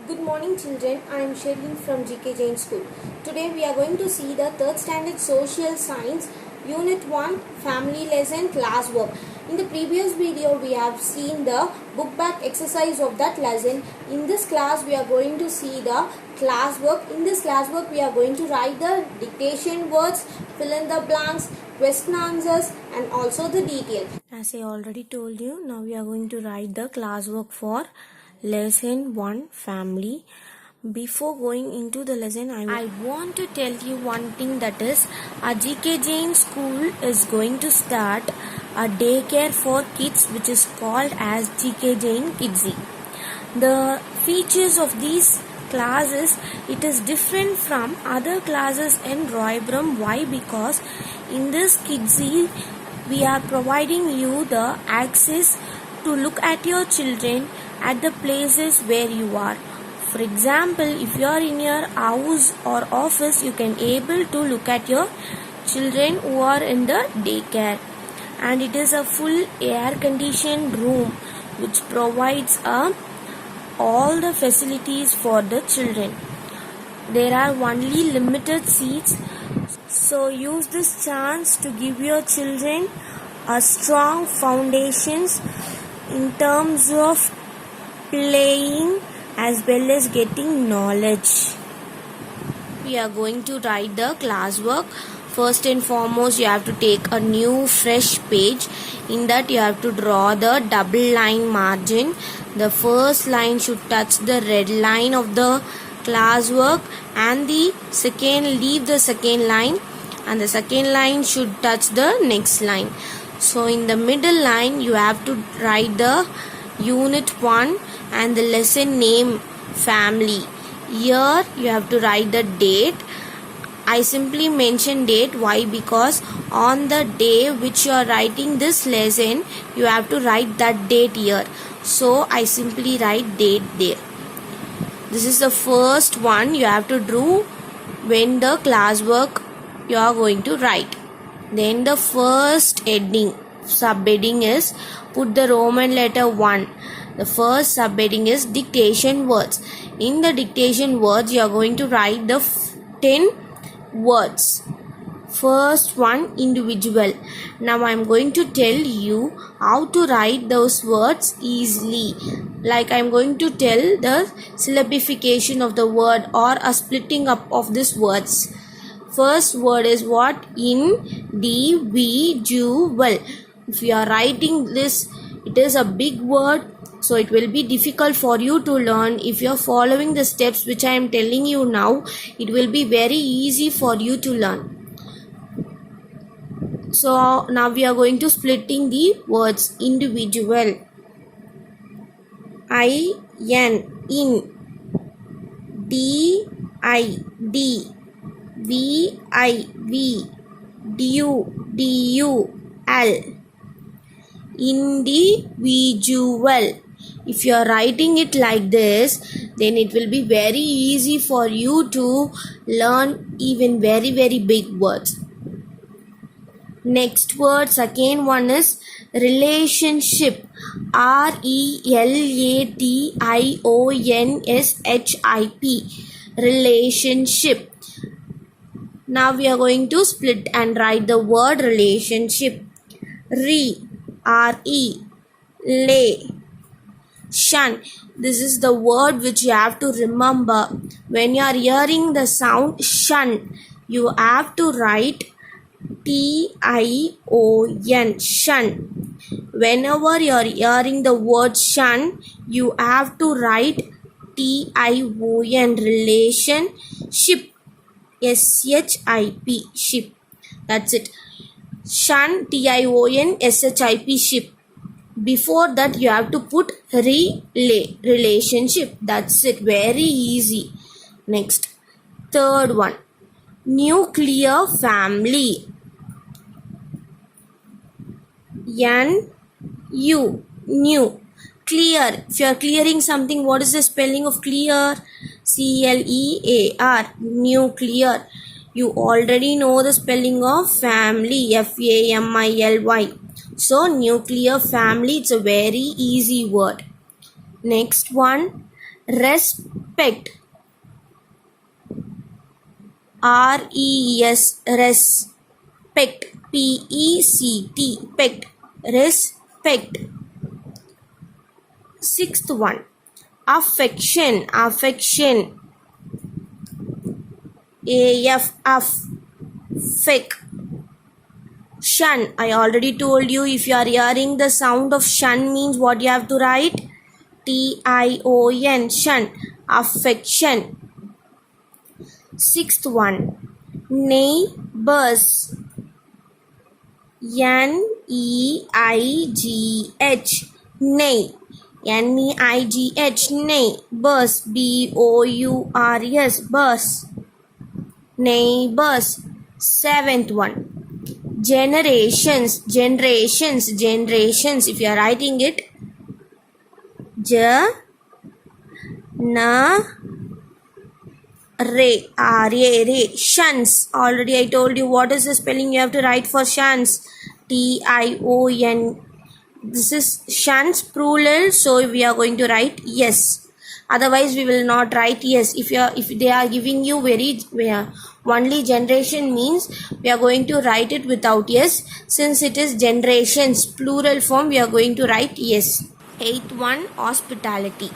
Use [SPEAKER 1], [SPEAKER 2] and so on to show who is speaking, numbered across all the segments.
[SPEAKER 1] Good morning children, I am Sherlyn from GK Jain School. Today we are going to see the 3rd standard social science unit 1 family lesson class work. In the previous video we have seen the book back exercise of that lesson. In this class we are going to see the class work. In this class work we are going to write the dictation words, fill in the blanks, question answers and also the details.
[SPEAKER 2] As I already told you, now we are going to write the class work for lesson 1 family. Before going into the lesson, I want to tell you one thing, that is our GK Jain school is going to start a daycare for kids which is called as GK Jain Kidsy. The features of these classes, it is different from other classes in Roybrum. Why? Because in this Kidsy we are providing you the access to look at your children at the places where you are. For example, if you are in your house or office, you can able to look at your children who are in the daycare, and it is a full air conditioned room which provides all the facilities for the children. There are only limited seats, so use this chance to give your children a strong foundations in terms of playing as well as getting knowledge. We are going to write the classwork. First and foremost, you have to take a new fresh page. In that you have to draw the double line margin. The first line should touch the red line of the classwork, and the second leave the second line, and the second line should touch the next line. So in the middle line you have to write the unit 1 and the lesson name family. Here you have to write the date. I simply mention date. Why? Because on the day which you are writing this lesson, you have to write that date here. So I simply write date there. This is the first one you have to do when the classwork you are going to write. Then the first heading, subheading is put the Roman letter 1. The first subheading is dictation words. In the dictation words, you are going to write the 10 words. First one, individual. Now I am going to tell you how to write those words easily. Like I am going to tell the syllabification of the word or a splitting up of these words. First word is what? Individual. If you are writing this, it is a big word, so it will be difficult for you to learn. If you are following the steps which I am telling you now, it will be very easy for you to learn. So now we are going to splitting the words. Individual. I-N, in. D-I-D. V-I-V. D-U-D-U-L. Individual. If you are writing it like this, then it will be very easy for you to learn even very big words. Next word, second one is relationship. R-E-L-A-T-I-O-N-S-H-I-P. Relationship. Now we are going to split and write the word relationship. R-E, lay, shun. This is the word which you have to remember. When you are hearing the sound shun, you have to write T-I-O-N, shun. Whenever you are hearing the word shun, you have to write T-I-O-N, relationship, S-H-I-P, ship. That's it. Shun, T-I-O-N-S-H-I-P, ship. Before that you have to put relay, relationship. That's it. Very easy. Next, third one, nuclear family. N-U, new. Clear. If you are clearing something, what is the spelling of clear? C-L-E-A-R, nuclear. You already know the spelling of family, F-A-M-I-L-Y. So nuclear family, it's a very easy word. Next one, Respect. R-E-S, respect. P-E-C-T, pect. Respect. Sixth one, affection. Affection. A-F, affect. Shun. I already told you, if you are hearing the sound of shun means what you have to write? T-I-O-N, shun. Affection. Sixth one, neighbors. N-E-I-G-H, nei. N-E-I-G-H, neighbors. B-O-U-R-S, bus. Neighbors. Seventh one, generations. Generations. Generations. If you are writing it, Shunts. Already I told you what is the spelling you have to write for shunts. T-I-O-N. This is shunts plural, so we are going to write yes. Otherwise we will not write yes. If they are giving you only generation means we are going to write it without yes. Since it is generations plural form, we are going to write yes. Eighth one, hospitality.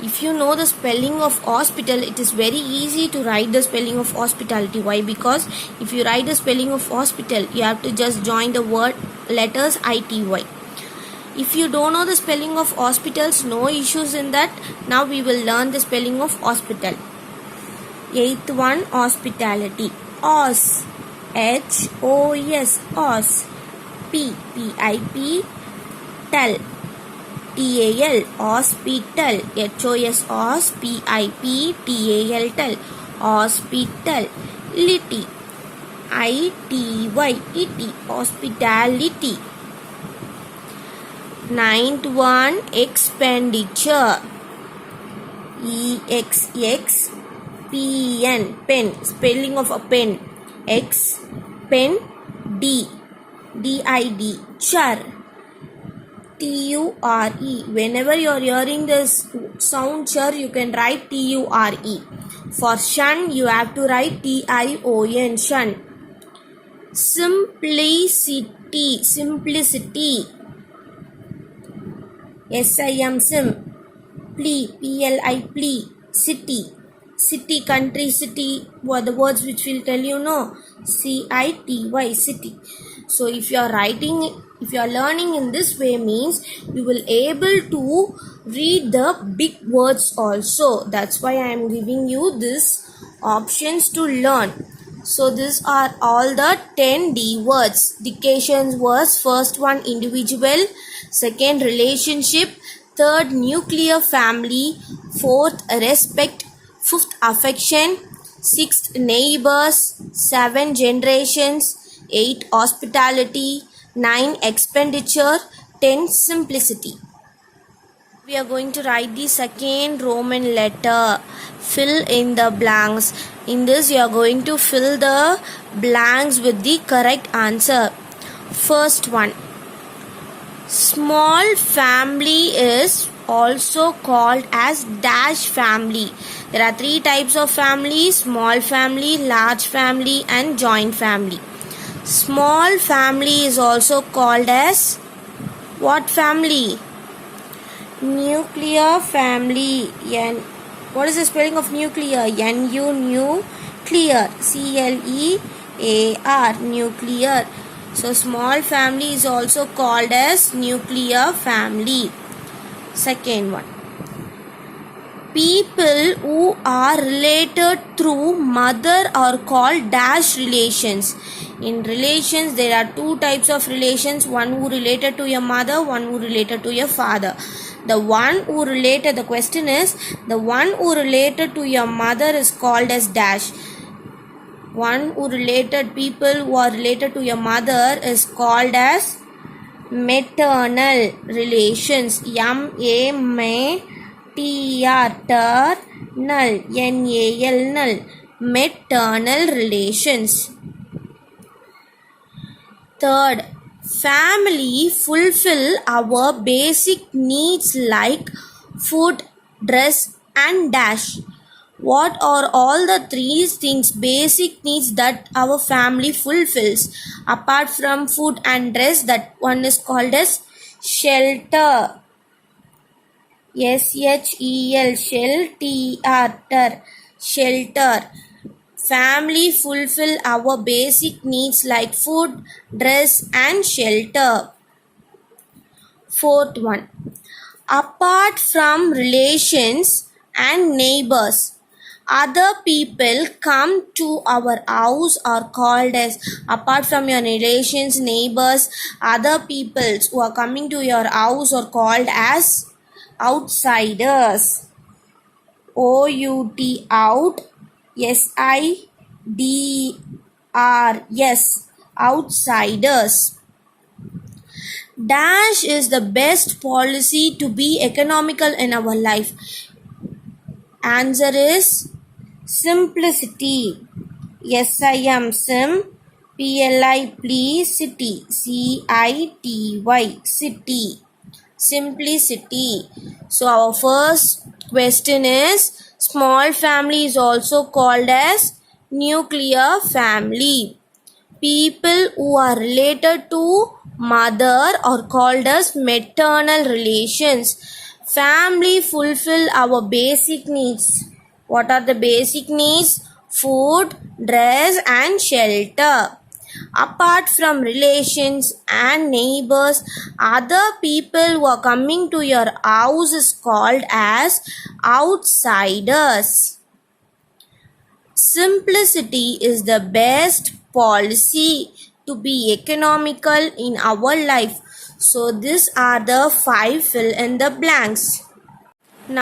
[SPEAKER 2] If you know the spelling of hospital, it is very easy to write the spelling of hospitality. Why? Because if you write the spelling of hospital, you have to just join the word letters I-T-Y. If you don't know the spelling of hospitals, no issues in that. Now we will learn the spelling of hospital. Eighth one, hospitality. Os. H-O-S. Os. P. P-I-P. Tal. T-A-L, hospital. H-O-S, os, P-I-P-T-A-L, tal. Hospital. Lity. I-T-Y, ity, hospitality. Ninth one, expenditure. E-X-X-P-N, pen, spelling of a pen. X, pen, D, D-I-D, char. T-U-R-E. Whenever you are hearing this sound char, you can write T-U-R-E. For shun, you have to write T-I-O-N, shun. Simplicity. Simplicity. S-I-M, sim. P-L-I, pli. City. City, country, city. What are the words which will tell you, no? C-I-T-Y, city. So if you are learning in this way means you will able to read the big words also. That's why I am giving you this options to learn. So these are all the 10 D words. Dictation words. First one, individual. Second, relationship. Third, nuclear family. Fourth, respect. Fifth, affection. Sixth, neighbors. 7, generations. 8, hospitality. 9, expenditure. 10, simplicity. We are going to write the second Roman letter. Fill in the blanks. In this, you are going to fill the blanks with the correct answer. First one. Small family is also called as dash family. There are 3 types of family: small family, large family, and joint family. Small family is also called as what family? Nuclear family. What is the spelling of nuclear? N-U, clear. C-L-E-A-R, nuclear. So small family is also called as nuclear family. Second one. People who are related through mother are called dash relations. In relations, there are 2 types of relations. One who related to your mother, one who related to your father. The question is, the one who related to your mother is called as dash. People who are related to your mother is called as maternal relations. M-A-M-A-T-R, null. N-A-L, null. Maternal relations. Third, family fulfill our basic needs like food, dress, and dash. What are all the three things, basic needs that our family fulfills? Apart from food and dress, that one is called as shelter. SHEL, shelter, shelter. Family fulfill our basic needs like food, dress and shelter. Fourth one. Apart from relations and neighbors, other people come to our house are called as, apart from your relations, neighbors, other peoples who are coming to your house are called as outsiders. OUT, out, SIDRS, outsiders. Dash is the best policy to be economical in our life. Answer is simplicity. SIM, sim, PLI, please, city, CITY, city, simplicity. So our first question is, small family is also called as nuclear family. People who are related to mother are called as maternal relations. Family fulfill our basic needs. What are the basic needs? Food, dress and shelter. Apart from relations and neighbors, other people who are coming to your house is called as outsiders. Simplicity is the best policy to be economical in our life. So these are the 5 fill in the blanks.